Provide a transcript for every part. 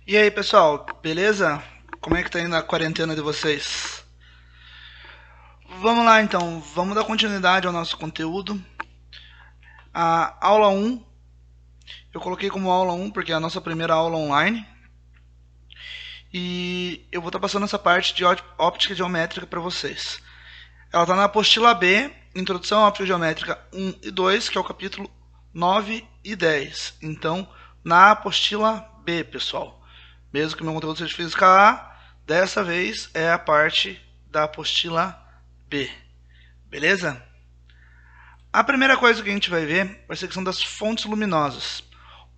E aí, pessoal, beleza? Como é que tá indo a quarentena de vocês? Vamos lá então, vamos dar continuidade ao nosso conteúdo. A aula 1, eu coloquei como aula 1 porque é a nossa primeira aula online. E eu vou estar passando essa parte de óptica geométrica para vocês. Ela está na apostila B, Introdução à Óptica Geométrica 1 e 2, que é o capítulo 9 e 10. Então, na apostila B, pessoal. Mesmo que meu conteúdo seja de Física A, dessa vez é a parte da apostila B. Beleza? A primeira coisa que a gente vai ver vai ser a questão das fontes luminosas.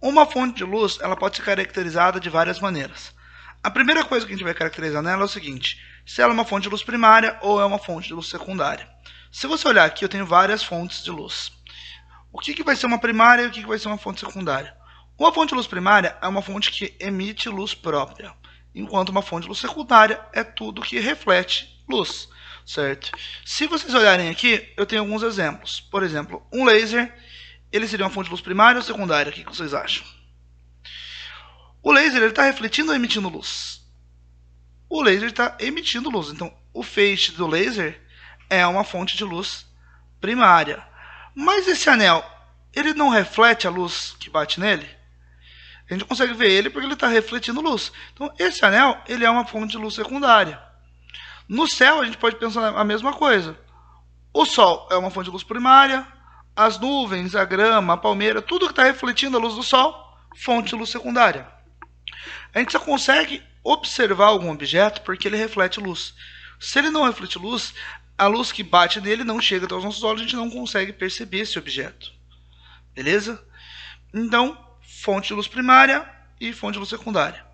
Uma fonte de luz ela pode ser caracterizada de várias maneiras. A primeira coisa que a gente vai caracterizar nela é o seguinte: se ela é uma fonte de luz primária ou é uma fonte de luz secundária. Se você olhar aqui, eu tenho várias fontes de luz. O que vai ser uma primária e o que vai ser uma fonte secundária? Uma fonte de luz primária é uma fonte que emite luz própria, enquanto uma fonte de luz secundária é tudo que reflete luz, certo? Se vocês olharem aqui, eu tenho alguns exemplos. Por exemplo, um laser, ele seria uma fonte de luz primária ou secundária? O que vocês acham? O laser está refletindo ou emitindo luz? O laser está emitindo luz, então o feixe do laser é uma fonte de luz primária. Mas esse anel, ele não reflete a luz que bate nele? A gente consegue ver ele porque ele está refletindo luz. Então, esse anel, ele é uma fonte de luz secundária. No céu, a gente pode pensar a mesma coisa. O Sol é uma fonte de luz primária. As nuvens, a grama, a palmeira, tudo que está refletindo a luz do Sol, fonte de luz secundária. A gente só consegue observar algum objeto porque ele reflete luz. Se ele não reflete luz, a luz que bate nele não chega até os nossos olhos, a gente não consegue perceber esse objeto. Beleza? Então, fonte de luz primária e fonte de luz secundária.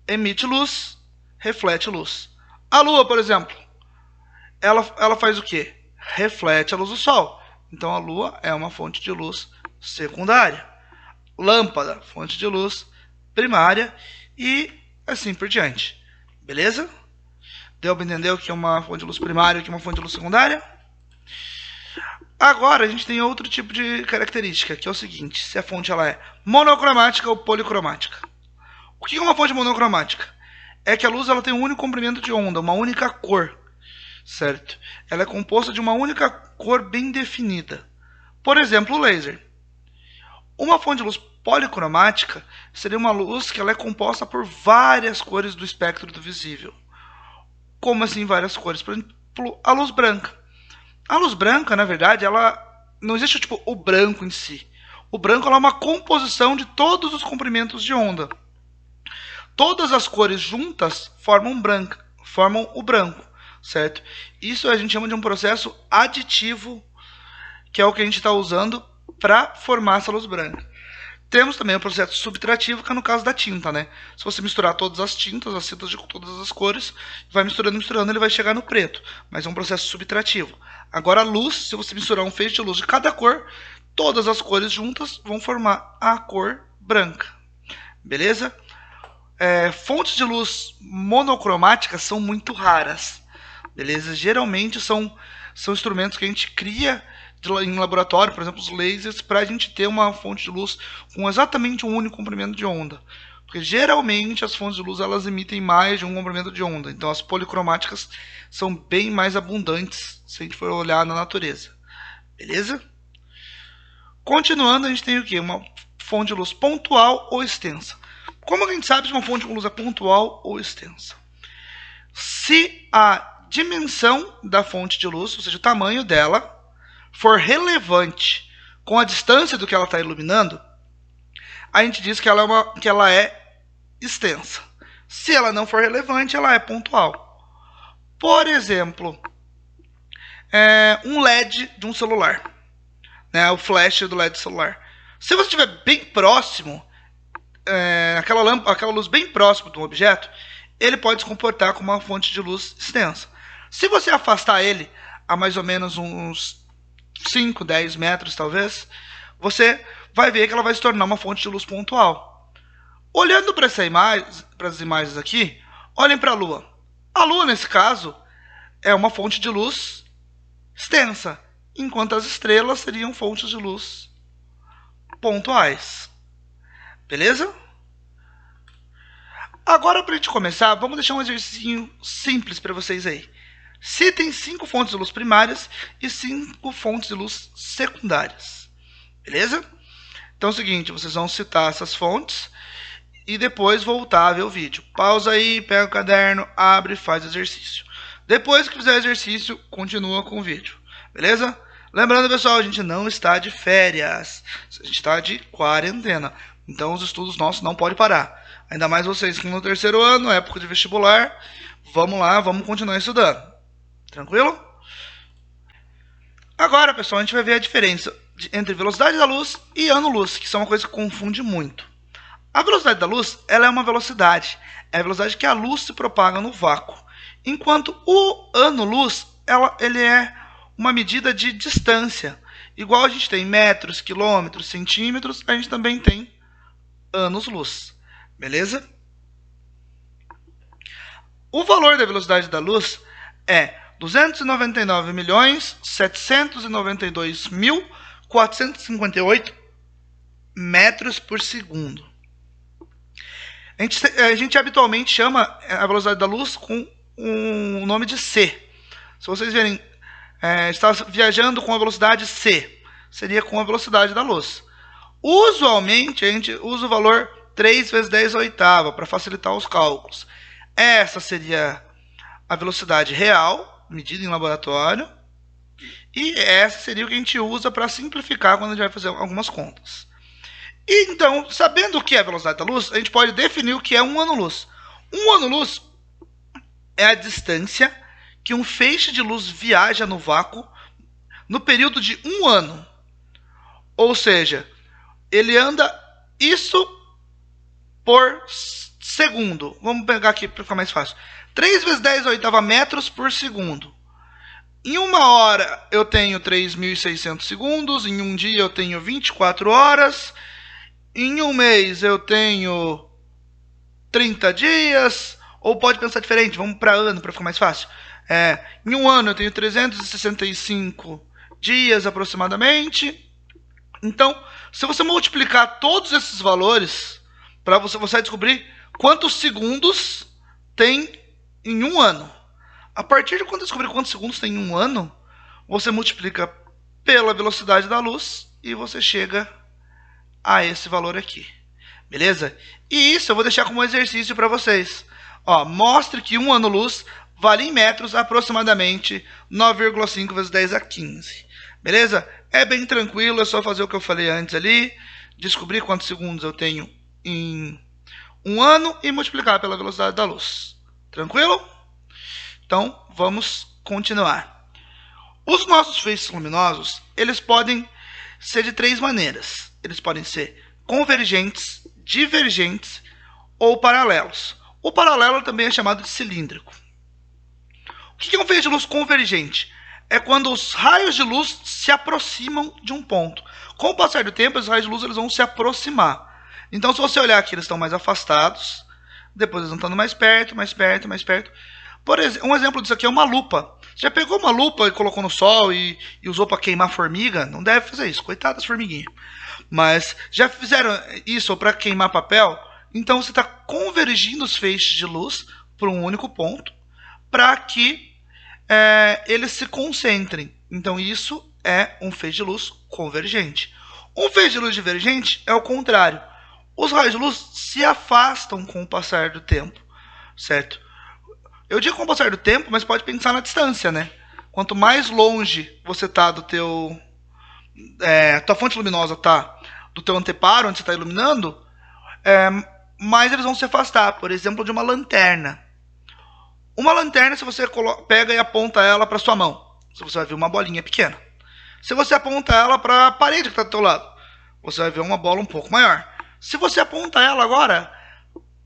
Emite luz, reflete luz. A Lua, por exemplo, ela faz o quê? Reflete a luz do Sol. Então, a Lua é uma fonte de luz secundária. Lâmpada, fonte de luz primária e assim por diante. Beleza? Deu para entender o que é uma fonte de luz primária e o que é uma fonte de luz secundária? Agora a gente tem outro tipo de característica, que é o seguinte: se a fonte ela é monocromática ou policromática. O que é uma fonte monocromática? É que a luz ela tem um único comprimento de onda, uma única cor, certo? Ela é composta de uma única cor bem definida. Por exemplo, o laser. Uma fonte de luz policromática seria uma luz que ela é composta por várias cores do espectro do visível. Como assim várias cores? Por exemplo, a luz branca. A luz branca, na verdade, ela não existe tipo o branco em si. O branco ela é uma composição de todos os comprimentos de onda. Todas as cores juntas formam o branco, certo? Isso a gente chama de um processo aditivo, que é o que a gente está usando para formar essa luz branca. Temos também o processo subtrativo, que é no caso da tinta, né? Se você misturar todas as tintas de todas as cores, vai misturando, ele vai chegar no preto. Mas é um processo subtrativo. Agora a luz, se você misturar um feixe de luz de cada cor, todas as cores juntas vão formar a cor branca. Beleza? Fontes de luz monocromáticas são muito raras. Beleza? Geralmente são instrumentos que a gente cria em laboratório, por exemplo, os lasers, para a gente ter uma fonte de luz com exatamente um único comprimento de onda. Porque geralmente as fontes de luz elas emitem mais de um comprimento de onda. Então as policromáticas são bem mais abundantes se a gente for olhar na natureza. Beleza? Continuando, a gente tem o quê? Uma fonte de luz pontual ou extensa. Como a gente sabe se uma fonte de luz é pontual ou extensa? Se a dimensão da fonte de luz, ou seja, o tamanho dela, for relevante com a distância do que ela está iluminando, a gente diz que ela é extensa. Se ela não for relevante, ela é pontual. Por exemplo, um LED de um celular, né, o flash do LED do celular. Se você estiver bem próximo, aquela luz bem próximo de um objeto, ele pode se comportar como uma fonte de luz extensa. Se você afastar ele a mais ou menos uns 5, 10 metros talvez, você vai ver que ela vai se tornar uma fonte de luz pontual. Olhando para as imagens aqui, olhem para a Lua. A Lua, nesse caso, é uma fonte de luz extensa, enquanto as estrelas seriam fontes de luz pontuais. Beleza? Agora, para a gente começar, vamos deixar um exercício simples para vocês aí. Citem 5 fontes de luz primárias e 5 fontes de luz secundárias. Beleza? Então é o seguinte, vocês vão citar essas fontes e depois voltar a ver o vídeo. Pausa aí, pega o caderno, abre e faz o exercício. Depois que fizer o exercício, continua com o vídeo. Beleza? Lembrando, pessoal, a gente não está de férias. A gente está de quarentena. Então os estudos nossos não podem parar. Ainda mais vocês que no terceiro ano, época de vestibular. Vamos lá, vamos continuar estudando. Tranquilo? Agora, pessoal, a gente vai ver a diferença entre velocidade da luz e ano-luz, que são uma coisa que confunde muito. A velocidade da luz, ela é uma velocidade. É a velocidade que a luz se propaga no vácuo. Enquanto o ano-luz, ele é uma medida de distância. Igual a gente tem metros, quilômetros, centímetros, a gente também tem anos-luz. Beleza? O valor da velocidade da luz é 299.792.458 metros por segundo. A gente habitualmente chama a velocidade da luz com o nome de C. Se vocês verem, está viajando com a velocidade C, seria com a velocidade da luz. Usualmente, a gente usa o valor 3 vezes 10 à oitava para facilitar os cálculos. Essa seria a velocidade real, medida em laboratório. E essa seria o que a gente usa para simplificar quando a gente vai fazer algumas contas. E, então, sabendo o que é a velocidade da luz, a gente pode definir o que é um ano-luz. Um ano-luz é a distância que um feixe de luz viaja no vácuo no período de 1 ano. Ou seja, ele anda isso por segundo. Vamos pegar aqui para ficar mais fácil. 3 vezes 10 à oitava metros por segundo. Em 1 hora eu tenho 3.600 segundos. Em um dia eu tenho 24 horas. Em um mês eu tenho 30 dias. Ou pode pensar diferente, vamos para ano para ficar mais fácil. Em um ano eu tenho 365 dias aproximadamente. Então, se você multiplicar todos esses valores, para você vai descobrir quantos segundos tem em um ano. A partir de quando descobrir quantos segundos tem em um ano, você multiplica pela velocidade da luz e você chega a esse valor aqui. Beleza? E isso eu vou deixar como exercício para vocês. Mostre que um ano-luz vale em metros aproximadamente 9,5 vezes 10 a 15. Beleza? É bem tranquilo, é só fazer o que eu falei antes ali, descobrir quantos segundos eu tenho em um ano e multiplicar pela velocidade da luz. Tranquilo? Então, vamos continuar. Os nossos feixes luminosos, eles podem ser de 3 maneiras. Eles podem ser convergentes, divergentes ou paralelos. O paralelo também é chamado de cilíndrico. O que é um feixe de luz convergente? É quando os raios de luz se aproximam de um ponto. Com o passar do tempo, os raios de luz eles vão se aproximar. Então, se você olhar aqui, eles estão mais afastados. Depois eles vão estando mais perto, mais perto, mais perto. Por exemplo, um exemplo disso aqui é uma lupa. Você já pegou uma lupa e colocou no sol e usou para queimar formiga? Não deve fazer isso, coitado das formiguinhas. Mas já fizeram isso para queimar papel? Então você está convergindo os feixes de luz para um único ponto para que eles se concentrem. Então isso é um feixe de luz convergente. Um feixe de luz divergente é o contrário. Os raios de luz se afastam com o passar do tempo, certo? Eu digo com o passar do tempo, mas pode pensar na distância, né? Quanto mais longe você está do teu... tua fonte luminosa está do teu anteparo, onde você está iluminando, mais eles vão se afastar. Por exemplo, de uma lanterna. Uma lanterna, se você pega e aponta ela para sua mão, você vai ver uma bolinha pequena. Se você aponta ela para a parede que está do teu lado, você vai ver uma bola um pouco maior. Se você aponta ela agora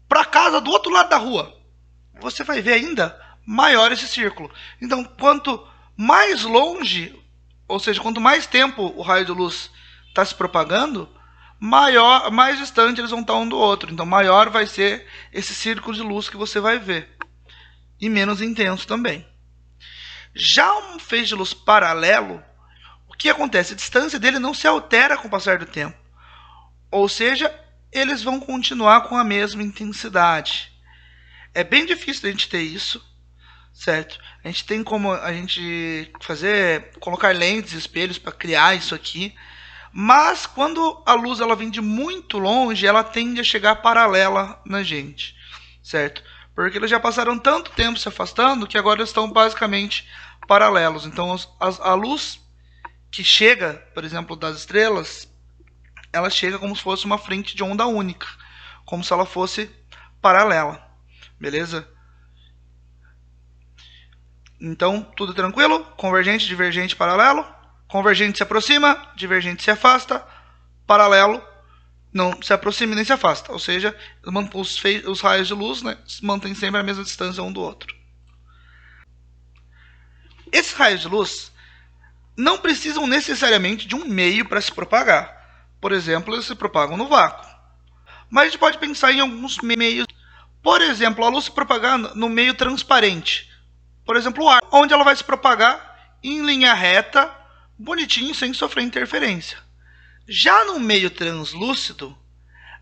para a casa do outro lado da rua, você vai ver ainda maior esse círculo. Então, quanto mais longe, ou seja, quanto mais tempo o raio de luz está se propagando, mais distante eles vão estar um do outro. Então, maior vai ser esse círculo de luz que você vai ver. E menos intenso também. Já um feixe de luz paralelo, o que acontece? A distância dele não se altera com o passar do tempo. Ou seja, eles vão continuar com a mesma intensidade. É bem difícil a gente ter isso, certo? A gente tem como a gente colocar lentes e espelhos para criar isso aqui, mas quando a luz ela vem de muito longe, ela tende a chegar paralela na gente, certo? Porque eles já passaram tanto tempo se afastando que agora eles estão basicamente paralelos. Então a luz que chega, por exemplo, das estrelas, ela chega como se fosse uma frente de onda única, como se ela fosse paralela, beleza? Então, tudo tranquilo? Convergente, divergente, paralelo. Convergente se aproxima, divergente se afasta, paralelo não se aproxima nem se afasta. Ou seja, os raios de luz, né, mantêm sempre a mesma distância um do outro. Esses raios de luz não precisam necessariamente de um meio para se propagar. Por exemplo, eles se propagam no vácuo. Mas a gente pode pensar em alguns meios. Por exemplo, a luz se propagar no meio transparente. Por exemplo, o ar, onde ela vai se propagar em linha reta, bonitinho, sem sofrer interferência. Já no meio translúcido,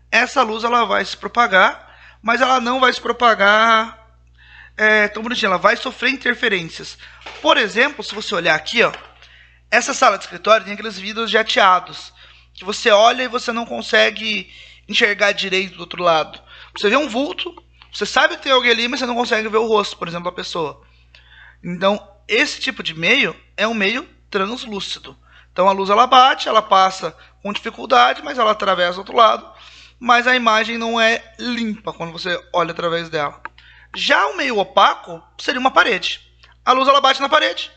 essa luz ela vai se propagar, mas ela não vai se propagar tão bonitinha, ela vai sofrer interferências. Por exemplo, se você olhar aqui, ó, essa sala de escritório tem aqueles vidros jateados, que você olha e você não consegue enxergar direito do outro lado. Você vê um vulto, você sabe que tem alguém ali, mas você não consegue ver o rosto, por exemplo, da pessoa. Então, esse tipo de meio é um meio translúcido. Então, a luz ela bate, ela passa com dificuldade, mas ela atravessa o outro lado. Mas a imagem não é limpa quando você olha através dela. Já o meio opaco seria uma parede. A luz ela bate na parede,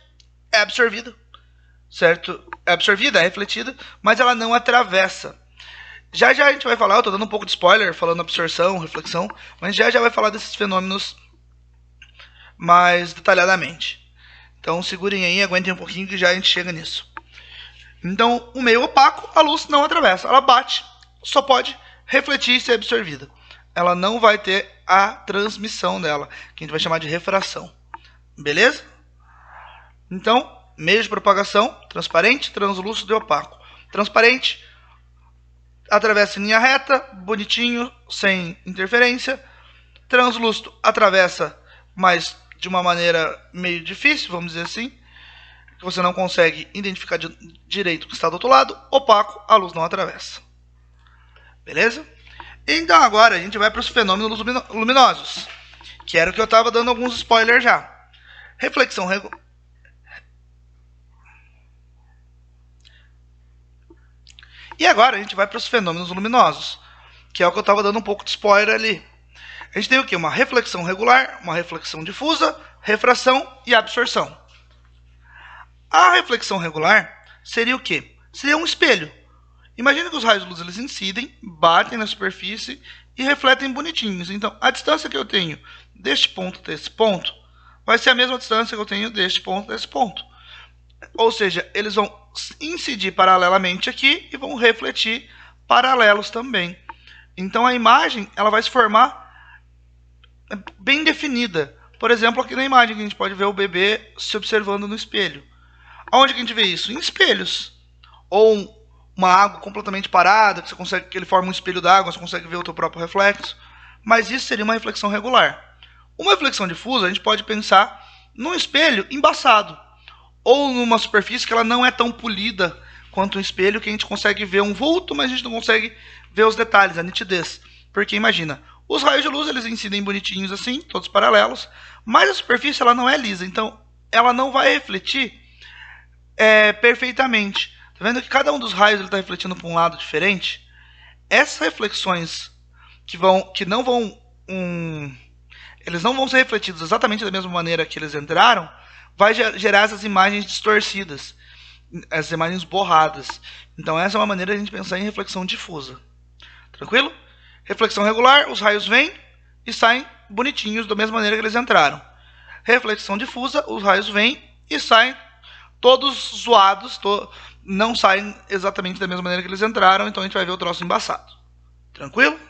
é absorvida, certo? É absorvida, é refletida, mas ela não atravessa. Já já a gente vai falar, eu estou dando um pouco de spoiler, falando absorção, reflexão, mas já já vai falar desses fenômenos mais detalhadamente. Então segurem aí, aguentem um pouquinho que já a gente chega nisso. Então, o meio opaco, a luz não atravessa, ela bate, só pode refletir e ser absorvida. Ela não vai ter a transmissão dela, que a gente vai chamar de refração. Beleza? Então, meio de propagação, transparente, translúcido e opaco. Transparente, atravessa em linha reta, bonitinho, sem interferência. Translúcido, atravessa, mas de uma maneira meio difícil, vamos dizer assim, que você não consegue identificar direito o que está do outro lado. Opaco, a luz não atravessa. Beleza? Então agora a gente vai para os fenômenos luminosos, que era o que eu estava dando alguns spoilers já. Reflexão regular. E agora a gente vai para os fenômenos luminosos, que é o que eu estava dando um pouco de spoiler ali. A gente tem o quê? Uma reflexão regular, uma reflexão difusa, refração e absorção. A reflexão regular seria o quê? Seria um espelho. Imagina que os raios de luz eles incidem, batem na superfície e refletem bonitinhos. Então, a distância que eu tenho deste ponto até esse ponto vai ser a mesma distância que eu tenho deste ponto a esse ponto. Ou seja, eles vão incidir paralelamente aqui e vão refletir paralelos também. Então, a imagem ela vai se formar bem definida. Por exemplo, aqui na imagem que a gente pode ver o bebê se observando no espelho. Aonde que a gente vê isso? Em espelhos. Ou uma água completamente parada, que você consegue, que ele forma um espelho d'água, você consegue ver o teu próprio reflexo. Mas isso seria uma reflexão regular. Uma reflexão difusa, a gente pode pensar num espelho embaçado. Ou numa superfície que ela não é tão polida quanto um espelho, que a gente consegue ver um vulto, mas a gente não consegue ver os detalhes, a nitidez. Porque imagina, os raios de luz eles incidem bonitinhos assim, todos paralelos, mas a superfície ela não é lisa, então ela não vai refletir perfeitamente. Tá vendo que cada um dos raios está refletindo para um lado diferente? Essas reflexões eles não vão ser refletidos exatamente da mesma maneira que eles entraram, vai gerar essas imagens distorcidas, essas imagens borradas. Então essa é uma maneira de a gente pensar em reflexão difusa. Tranquilo? Reflexão regular, os raios vêm e saem bonitinhos da mesma maneira que eles entraram. Reflexão difusa, os raios vêm e saem todos zoados, não saem exatamente da mesma maneira que eles entraram, então a gente vai ver o troço embaçado. Tranquilo?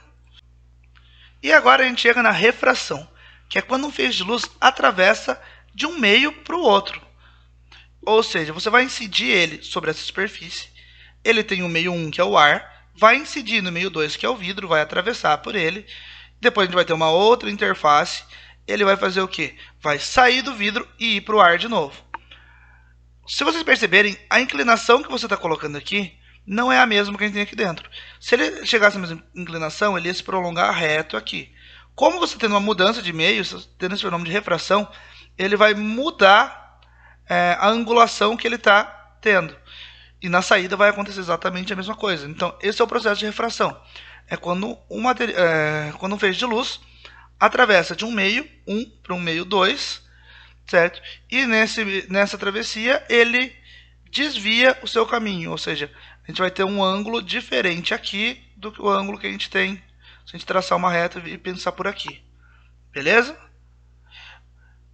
E agora a gente chega na refração, que é quando um feixe de luz atravessa de um meio para o outro. Ou seja, você vai incidir ele sobre essa superfície, ele tem o meio 1, que é o ar, vai incidir no meio 2, que é o vidro, vai atravessar por ele, Depois a gente vai ter uma outra interface. Ele vai fazer o quê? Vai sair do vidro e ir para o ar de novo. Se vocês perceberem, a inclinação que você está colocando aqui não é a mesma que a gente tem aqui dentro. Se ele chegasse à mesma inclinação, ele ia se prolongar reto aqui. Como você tem uma mudança de meio, tendo esse fenômeno de refração, ele vai mudar a angulação que ele está tendo. E na saída vai acontecer exatamente a mesma coisa. Então, esse é o processo de refração. É quando quando um feixe de luz atravessa de um meio 1 para um meio 2, certo? E nessa travessia ele desvia o seu caminho, ou seja, a gente vai ter um ângulo diferente aqui do que o ângulo que a gente tem se a gente traçar uma reta e pensar por aqui. Beleza?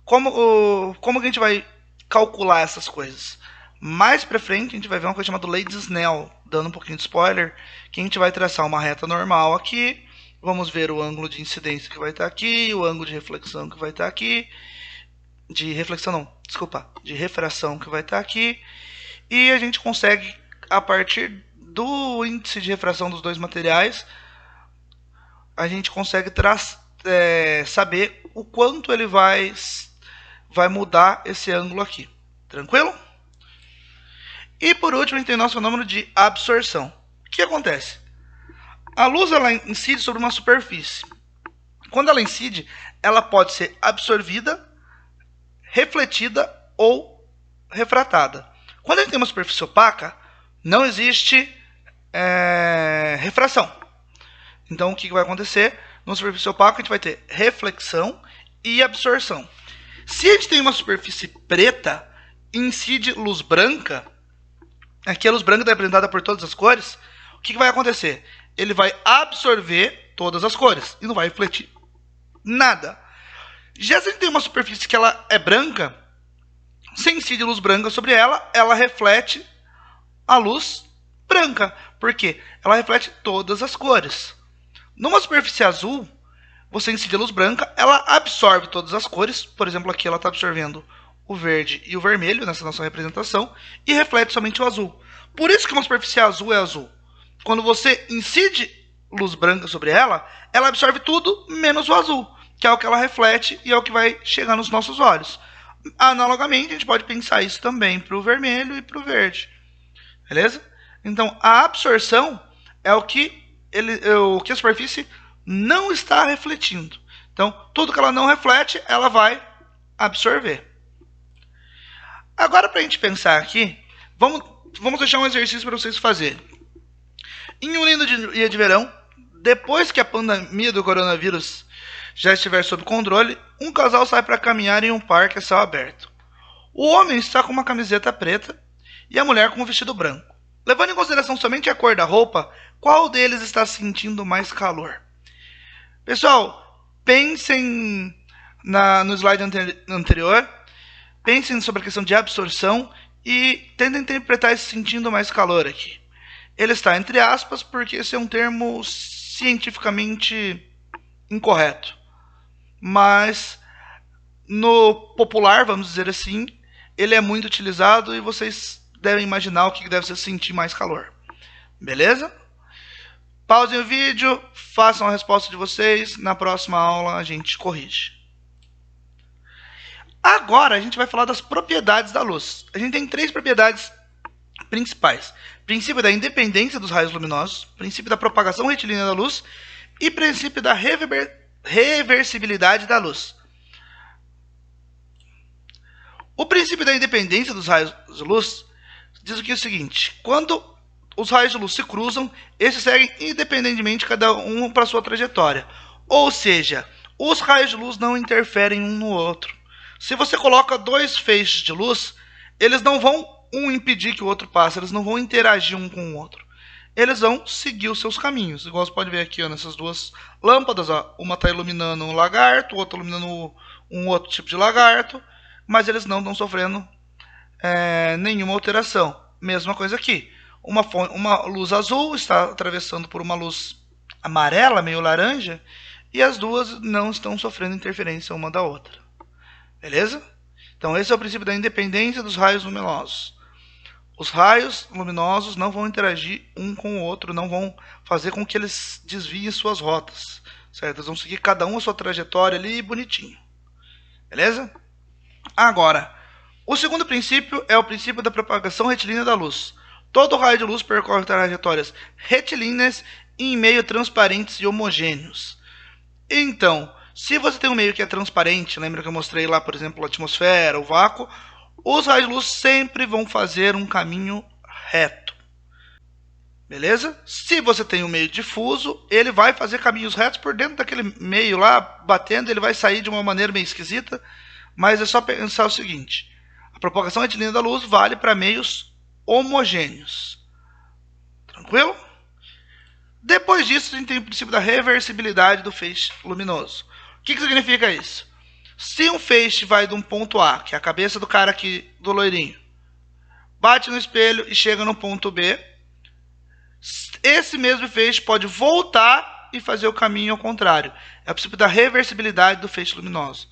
Como que a gente vai calcular essas coisas? Mais pra frente a gente vai ver uma coisa chamada lei de Snell, dando um pouquinho de spoiler, que a gente vai traçar uma reta normal aqui, vamos ver o ângulo de incidência que vai estar aqui, o ângulo de reflexão que vai estar aqui, de refração que vai estar aqui, e a gente consegue, a partir do índice de refração dos dois materiais, a gente consegue saber o quanto ele vai mudar esse ângulo aqui. Tranquilo? E por último, a gente tem o nosso fenômeno de absorção. O que acontece? A luz ela incide sobre uma superfície. Quando ela incide, ela pode ser absorvida, refletida ou refratada. Quando a gente tem uma superfície opaca, não existe refração. Então, o que vai acontecer? Numa superfície opaca, a gente vai ter reflexão e absorção. Se a gente tem uma superfície preta, incide luz branca, aqui a luz branca está representada por todas as cores, o que vai acontecer? Ele vai absorver todas as cores e não vai refletir nada. Já se a gente tem uma superfície que ela é branca, se incide luz branca sobre ela, ela reflete a luz branca. Por quê? Ela reflete todas as cores. Numa superfície azul, você incide a luz branca, ela absorve todas as cores. Por exemplo, aqui ela está absorvendo o verde e o vermelho nessa nossa representação e reflete somente o azul. Por isso que uma superfície azul é azul. Quando você incide luz branca sobre ela, ela absorve tudo menos o azul, que é o que ela reflete e é o que vai chegar nos nossos olhos. Analogamente, a gente pode pensar isso também para o vermelho e para o verde. Beleza? Então, a absorção é o que a superfície não está refletindo. Então, tudo que ela não reflete, ela vai absorver. Agora, para a gente pensar aqui, vamos deixar um exercício para vocês fazerem. Em um lindo dia de verão, depois que a pandemia do coronavírus já estiver sob controle, um casal sai para caminhar em um parque a céu aberto. O homem está com uma camiseta preta e a mulher com um vestido branco. Levando em consideração somente a cor da roupa, qual deles está sentindo mais calor? Pessoal, pensem no slide anterior, pensem sobre a questão de absorção e tentem interpretar esse sentindo mais calor aqui. Ele está entre aspas porque esse é um termo cientificamente incorreto. Mas no popular, vamos dizer assim, ele é muito utilizado e vocês devem imaginar o que deve ser sentir mais calor. Beleza? Pausem o vídeo, façam a resposta de vocês. Na próxima aula a gente corrige. Agora a gente vai falar das propriedades da luz. A gente tem 3 propriedades principais. Princípio da independência dos raios luminosos, princípio da propagação retilínea da luz e princípio da reversibilidade da luz. O princípio da independência dos raios de luz diz o seguinte: quando os raios de luz se cruzam, esses seguem independentemente cada um para sua trajetória. Ou seja, os raios de luz não interferem um no outro. Se você coloca 2 feixes de luz, eles não vão impedir que o outro passe, eles não vão interagir um com o outro. Eles vão seguir os seus caminhos. Igual você pode ver aqui, ó, nessas 2 lâmpadas, ó, uma está iluminando um lagarto, outra iluminando um outro tipo de lagarto, mas eles não estão sofrendo nenhuma alteração. Mesma coisa aqui. Uma luz azul está atravessando por uma luz amarela, meio laranja, e as 2 não estão sofrendo interferência uma da outra. Beleza? Então esse é o princípio da independência dos raios luminosos. Os raios luminosos não vão interagir um com o outro, não vão fazer com que eles desviem suas rotas. certo? Eles vão seguir cada um a sua trajetória ali bonitinho, beleza? Agora, o segundo princípio é o princípio da propagação retilínea da luz. Todo raio de luz percorre trajetórias retilíneas em meio transparentes e homogêneos. Então, se você tem um meio que é transparente, lembra que eu mostrei lá, por exemplo, a atmosfera, o vácuo, os raios de luz sempre vão fazer um caminho reto. Beleza? Se você tem um meio difuso, ele vai fazer caminhos retos por dentro daquele meio lá, batendo, ele vai sair de uma maneira meio esquisita, mas é só pensar o seguinte: a propagação retilínea da luz vale para meios homogêneos. Tranquilo? Depois disso, a gente tem o princípio da reversibilidade do feixe luminoso. O que significa isso? Se um feixe vai de um ponto A, que é a cabeça do cara aqui, do loirinho, bate no espelho e chega no ponto B, esse mesmo feixe pode voltar e fazer o caminho ao contrário. É o princípio da reversibilidade do feixe luminoso.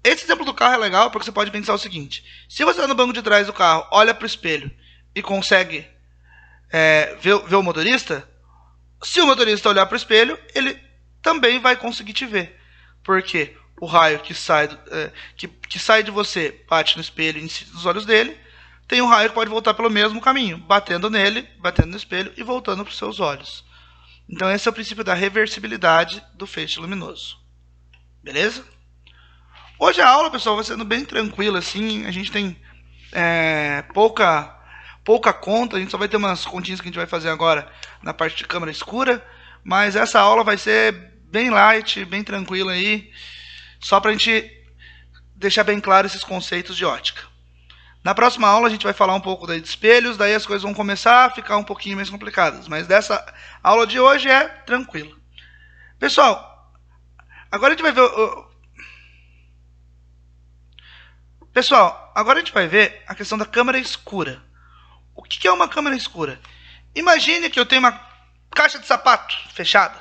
Esse exemplo do carro é legal porque você pode pensar o seguinte: se você está no banco de trás do carro, olha para o espelho e consegue ver o motorista, se o motorista olhar para o espelho, ele também vai conseguir te ver. Porque o raio que sai de você bate no espelho e incide nos olhos dele, tem um raio que pode voltar pelo mesmo caminho, batendo nele, batendo no espelho e voltando para os seus olhos. Então esse é o princípio da reversibilidade do feixe luminoso. Beleza? Hoje a aula, pessoal, vai sendo bem tranquila, assim. A gente tem pouca conta, a gente só vai ter umas continhas que a gente vai fazer agora na parte de câmera escura, mas essa aula vai ser bem light, bem tranquila aí, só pra gente deixar bem claro esses conceitos de ótica. Na próxima aula a gente vai falar um pouco de espelhos, daí as coisas vão começar a ficar um pouquinho mais complicadas, mas dessa aula de hoje é tranquila. Pessoal, agora a gente vai ver a questão da câmera escura. O que é uma câmera escura? Imagine que eu tenho uma caixa de sapato fechada,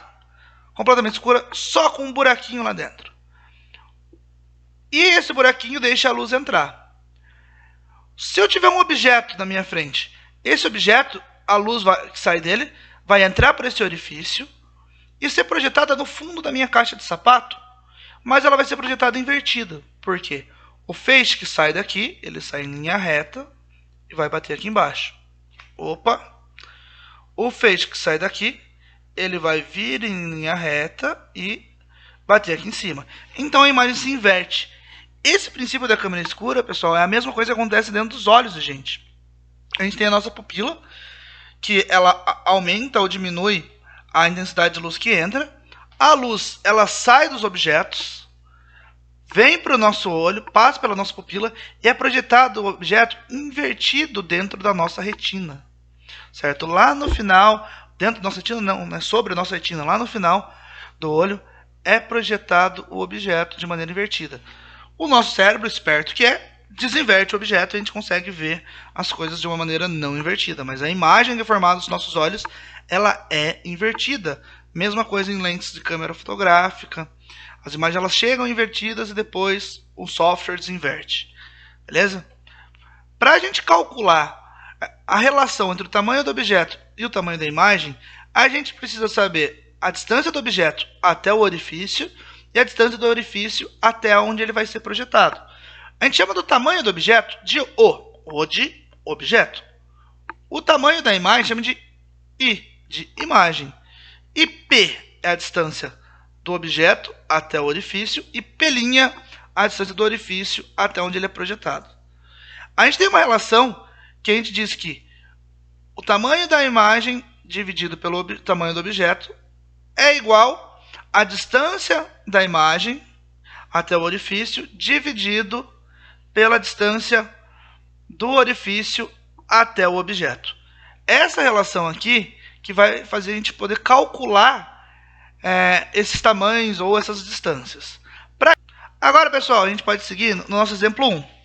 completamente escura, só com um buraquinho lá dentro. E esse buraquinho deixa a luz entrar. Se eu tiver um objeto na minha frente, esse objeto, a luz que sai dele, vai entrar por esse orifício e ser projetada no fundo da minha caixa de sapato, mas ela vai ser projetada invertida. Por quê? O feixe que sai daqui, ele sai em linha reta e vai bater aqui embaixo. Opa! O feixe que sai daqui, ele vai vir em linha reta e bater aqui em cima. Então a imagem se inverte. Esse princípio da câmera escura, pessoal, é a mesma coisa que acontece dentro dos olhos da gente. A gente tem a nossa pupila, que ela aumenta ou diminui a intensidade de luz que entra. A luz, ela sai dos objetos, vem para o nosso olho, passa pela nossa pupila e é projetado o objeto invertido dentro da nossa retina. Certo? Lá no final, dentro da nossa retina, não é sobre a nossa retina, lá no final do olho, é projetado o objeto de maneira invertida. O nosso cérebro, esperto que é, desinverte o objeto e a gente consegue ver as coisas de uma maneira não invertida. Mas a imagem que é formada dos nossos olhos, ela é invertida. Mesma coisa em lentes de câmera fotográfica. As imagens elas chegam invertidas e depois o software desinverte. Beleza? Para a gente calcular a relação entre o tamanho do objeto e o tamanho da imagem, a gente precisa saber a distância do objeto até o orifício e a distância do orifício até onde ele vai ser projetado. A gente chama do tamanho do objeto de O de objeto. O tamanho da imagem chama de I, de imagem. E P é a distância do objeto até o orifício e P' a distância do orifício até onde ele é projetado. A gente tem uma relação que a gente diz que o tamanho da imagem dividido pelo tamanho do objeto é igual à distância da imagem até o orifício dividido pela distância do orifício até o objeto. Essa relação aqui que vai fazer a gente poder calcular esses tamanhos ou essas distâncias. Agora, pessoal, a gente pode seguir no nosso exemplo 1.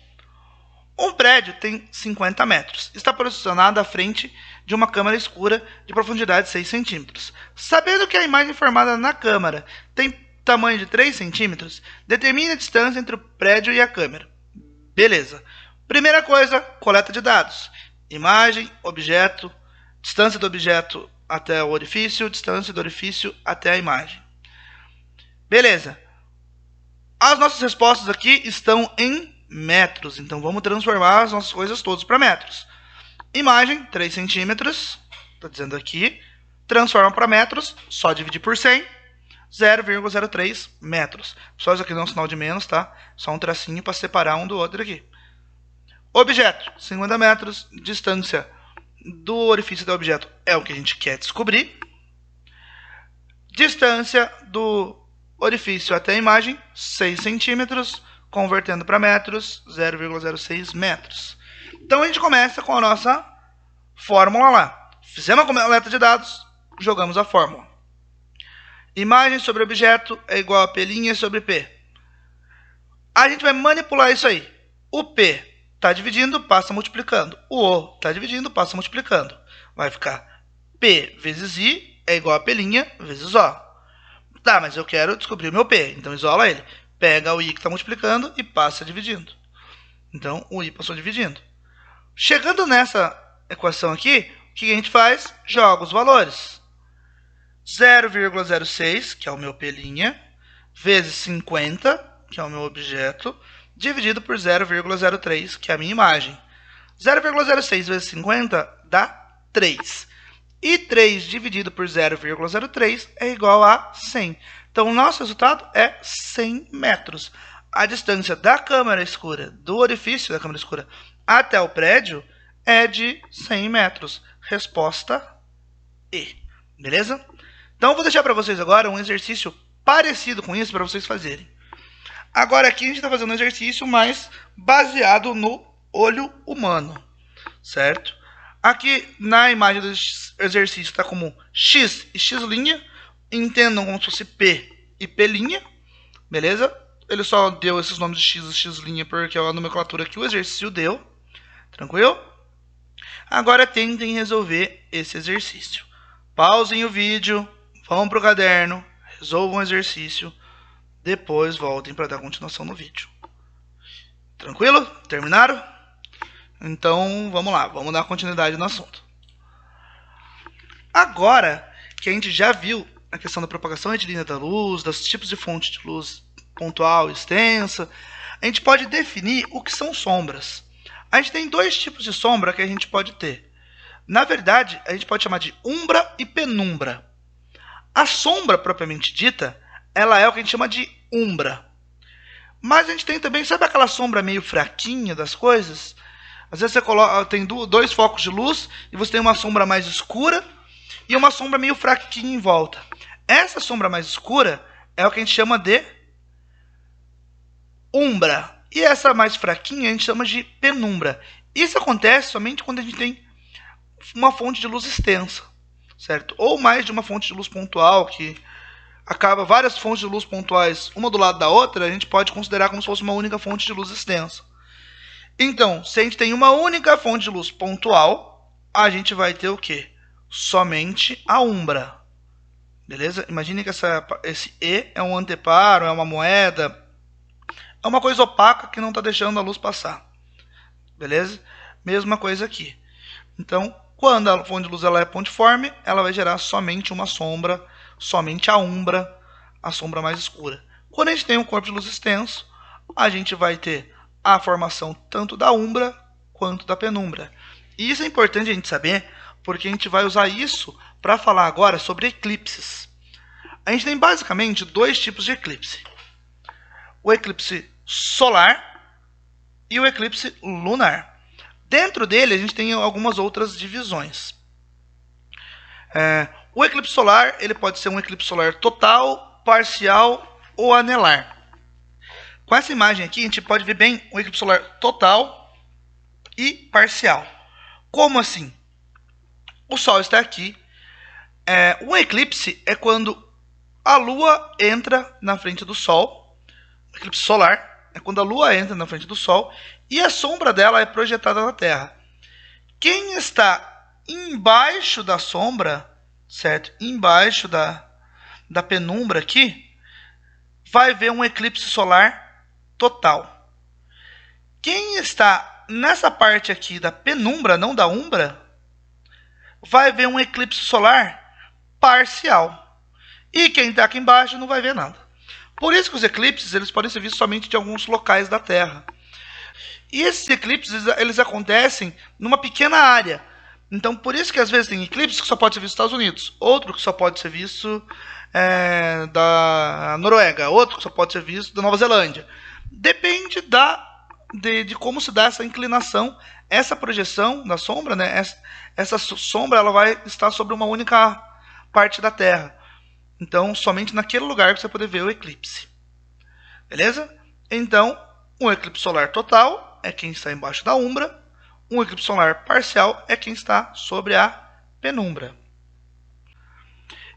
Um prédio tem 50 metros. Está posicionado à frente de uma câmera escura de profundidade de 6 centímetros. Sabendo que a imagem formada na câmera tem tamanho de 3 centímetros, determine a distância entre o prédio e a câmera. Beleza. Primeira coisa, coleta de dados. Imagem, objeto, distância do objeto até o orifício, distância do orifício até a imagem. Beleza. As nossas respostas aqui estão em metros. Então, vamos transformar as nossas coisas todas para metros. Imagem, 3 centímetros. Está dizendo aqui. Transforma para metros. Só dividir por 100. 0,03 metros. Só isso aqui não é um sinal de menos, tá? Só um tracinho para separar um do outro aqui. Objeto, 50 metros. Distância do orifício do objeto é o que a gente quer descobrir. Distância do orifício até a imagem, 6 centímetros. Convertendo para metros, 0,06 metros. Então a gente começa com a nossa fórmula lá. Fizemos a coleta de dados, jogamos a fórmula. Imagem sobre objeto é igual a P' sobre P. A gente vai manipular isso aí. O P está dividindo, passa multiplicando. O O está dividindo, passa multiplicando. Vai ficar P vezes I é igual a P' vezes O. Tá, mas eu quero descobrir o meu P. Então isola ele. Pega o I que está multiplicando e passa dividindo. Então o I passou dividindo. Chegando nessa equação aqui, o que a gente faz? Joga os valores. 0,06, que é o meu P', vezes 50, que é o meu objeto, dividido por 0,03, que é a minha imagem. 0,06 vezes 50 dá 3. E 3 dividido por 0,03 é igual a 100. Então, o nosso resultado é 100 metros. A distância da câmara escura, do orifício da câmara escura, até o prédio é de 100 metros. Resposta E. Beleza? Então, eu vou deixar para vocês agora um exercício parecido com isso para vocês fazerem. Agora aqui a gente está fazendo um exercício mais baseado no olho humano, certo? Aqui na imagem do exercício está como X e X'. Entendam como se fosse P e P', beleza? Ele só deu esses nomes de X e X' porque é a nomenclatura que o exercício deu. Tranquilo? Agora tentem resolver esse exercício. Pausem o vídeo. Vão para o caderno, resolvam o exercício, depois voltem para dar continuação no vídeo. Tranquilo? Terminaram? Então, vamos lá, vamos dar continuidade no assunto. Agora que a gente já viu a questão da propagação retilínea da luz, dos tipos de fonte de luz pontual e extensa, a gente pode definir o que são sombras. A gente tem dois tipos de sombra que a gente pode ter. Na verdade, a gente pode chamar de umbra e penumbra. A sombra, propriamente dita, ela é o que a gente chama de umbra. Mas a gente tem também, sabe aquela sombra meio fraquinha das coisas? Às vezes você tem dois focos de luz e você tem uma sombra mais escura e uma sombra meio fraquinha em volta. Essa sombra mais escura é o que a gente chama de umbra. E essa mais fraquinha a gente chama de penumbra. Isso acontece somente quando a gente tem uma fonte de luz extensa, certo? Ou mais de uma fonte de luz pontual, que acaba várias fontes de luz pontuais uma do lado da outra, a gente pode considerar como se fosse uma única fonte de luz extensa. Então, se a gente tem uma única fonte de luz pontual, a gente vai ter o quê? Somente a umbra. Beleza? Imagine que esse E é um anteparo, é uma moeda, é uma coisa opaca que não está deixando a luz passar. Beleza? Mesma coisa aqui. Então, quando a fonte de luz ela é pontiforme, ela vai gerar somente uma sombra, somente a umbra, a sombra mais escura. Quando a gente tem um corpo de luz extenso, a gente vai ter a formação tanto da umbra quanto da penumbra. E isso é importante a gente saber, porque a gente vai usar isso para falar agora sobre eclipses. A gente tem basicamente dois tipos de eclipse. O eclipse solar e o eclipse lunar. Dentro dele, a gente tem algumas outras divisões. O eclipse solar ele pode ser um eclipse solar total, parcial ou anelar. Com essa imagem aqui, a gente pode ver bem o eclipse solar total e parcial. Como assim? O Sol está aqui. Um eclipse é quando a Lua entra na frente do Sol. O eclipse solar é quando a Lua entra na frente do Sol e a sombra dela é projetada na Terra. Quem está embaixo da sombra, certo? Embaixo da penumbra aqui, vai ver um eclipse solar total. Quem está nessa parte aqui da penumbra, não da umbra, vai ver um eclipse solar parcial. E quem está aqui embaixo não vai ver nada. Por isso que os eclipses eles podem ser vistos somente de alguns locais da Terra. E esses eclipses eles acontecem numa pequena área. Então, por isso que às vezes tem eclipse que só pode ser visto nos Estados Unidos, outro que só pode ser visto da Noruega, outro que só pode ser visto da Nova Zelândia. Depende de como se dá essa inclinação, essa projeção da sombra, né? Essa sombra ela vai estar sobre uma única parte da Terra. Então, somente naquele lugar que você vai poder ver o eclipse. Beleza? Então, um eclipse solar total é quem está embaixo da umbra. Um eclipse solar parcial é quem está sobre a penumbra.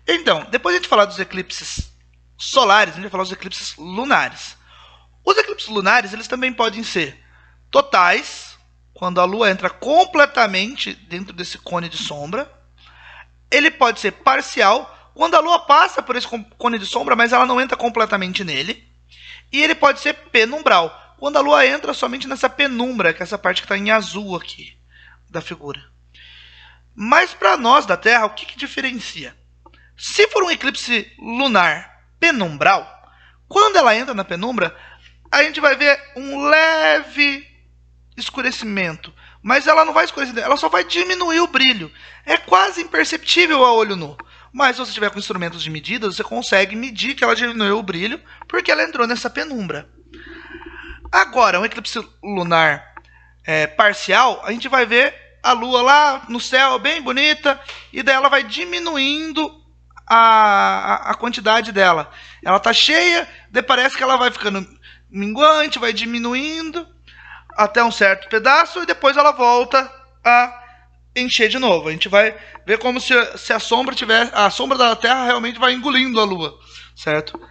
Então, depois de a gente falar dos eclipses solares, a gente vai falar dos eclipses lunares. Os eclipses lunares eles também podem ser totais, quando a Lua entra completamente dentro desse cone de sombra. Ele pode ser parcial, quando a Lua passa por esse cone de sombra, mas ela não entra completamente nele. E ele pode ser penumbral, quando a Lua entra somente nessa penumbra, que é essa parte que está em azul aqui da figura. Mas para nós da Terra, o que diferencia? Se for um eclipse lunar penumbral, quando ela entra na penumbra, a gente vai ver um leve escurecimento. Mas ela não vai escurecer, ela só vai diminuir o brilho. É quase imperceptível a olho nu. Mas se você tiver com instrumentos de medida, você consegue medir que ela diminuiu o brilho, porque ela entrou nessa penumbra. Agora, um eclipse lunar parcial, a gente vai ver a Lua lá no céu, bem bonita, e daí ela vai diminuindo a quantidade dela. Ela está cheia, daí parece que ela vai ficando minguante, vai diminuindo até um certo pedaço, e depois ela volta a encher de novo. A gente vai ver como se a sombra da Terra realmente vai engolindo a Lua, certo?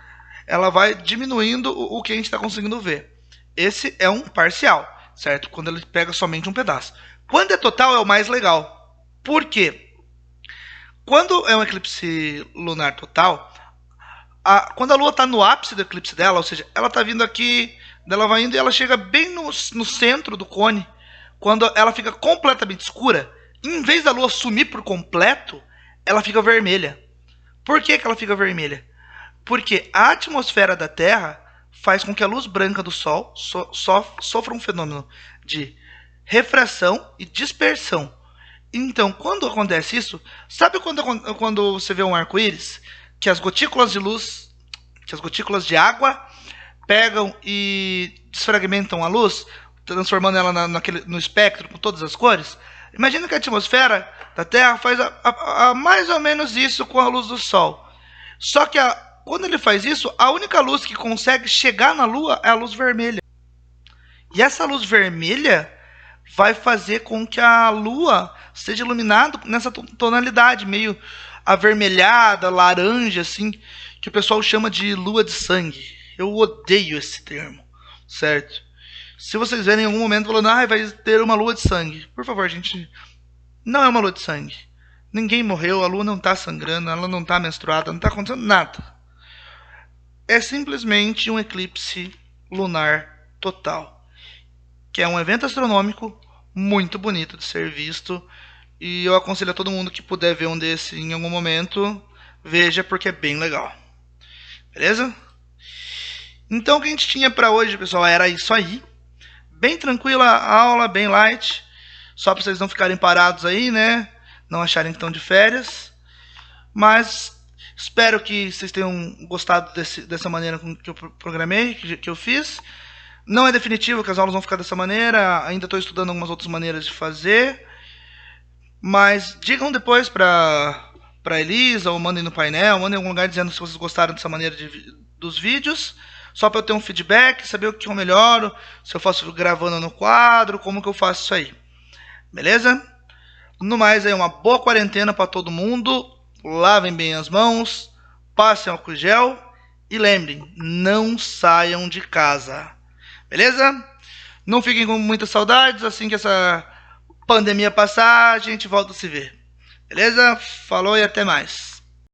Ela vai diminuindo o que a gente está conseguindo ver. Esse é um parcial, certo? Quando ele pega somente um pedaço. Quando é total é o mais legal. Por quê? Quando é um eclipse lunar total, quando a Lua está no ápice do eclipse dela, ou seja, ela está vindo aqui, ela vai indo e ela chega bem no centro do cone. Quando ela fica completamente escura, em vez da Lua sumir por completo, ela fica vermelha. Por que ela fica vermelha? Porque a atmosfera da Terra faz com que a luz branca do Sol sofra um fenômeno de refração e dispersão. Então, quando acontece isso, sabe quando você vê um arco-íris? Que as gotículas de luz, que as gotículas de água pegam e desfragmentam a luz, transformando ela no espectro com todas as cores? Imagina que a atmosfera da Terra faz mais ou menos isso com a luz do Sol. Só que quando ele faz isso, a única luz que consegue chegar na Lua é a luz vermelha. E essa luz vermelha vai fazer com que a Lua seja iluminada nessa tonalidade meio avermelhada, laranja, assim, que o pessoal chama de lua de sangue. Eu odeio esse termo, certo? Se vocês verem em algum momento falando, vai ter uma lua de sangue, por favor, gente, não é uma lua de sangue. Ninguém morreu, a Lua não está sangrando, ela não está menstruada, não está acontecendo nada. É simplesmente um eclipse lunar total, que é um evento astronômico muito bonito de ser visto, e eu aconselho a todo mundo que puder ver um desse em algum momento, veja, porque é bem legal. Beleza? Então o que a gente tinha para hoje, pessoal, era isso aí. Bem tranquila a aula, bem light, só para vocês não ficarem parados aí, né? Não acharem que estão de férias. Mas espero que vocês tenham gostado dessa maneira que eu programei, que eu fiz. Não é definitivo que as aulas vão ficar dessa maneira, ainda estou estudando algumas outras maneiras de fazer. Mas digam depois para Elisa, ou mandem no painel, mandem em algum lugar dizendo se vocês gostaram dessa maneira dos vídeos. Só para eu ter um feedback, saber o que eu melhoro, se eu faço gravando no quadro, como que eu faço isso aí. Beleza? No mais, aí uma boa quarentena para todo mundo. Lavem bem as mãos, passem álcool gel e lembrem, não saiam de casa. Beleza? Não fiquem com muitas saudades, assim que essa pandemia passar, a gente volta a se ver. Beleza? Falou e até mais.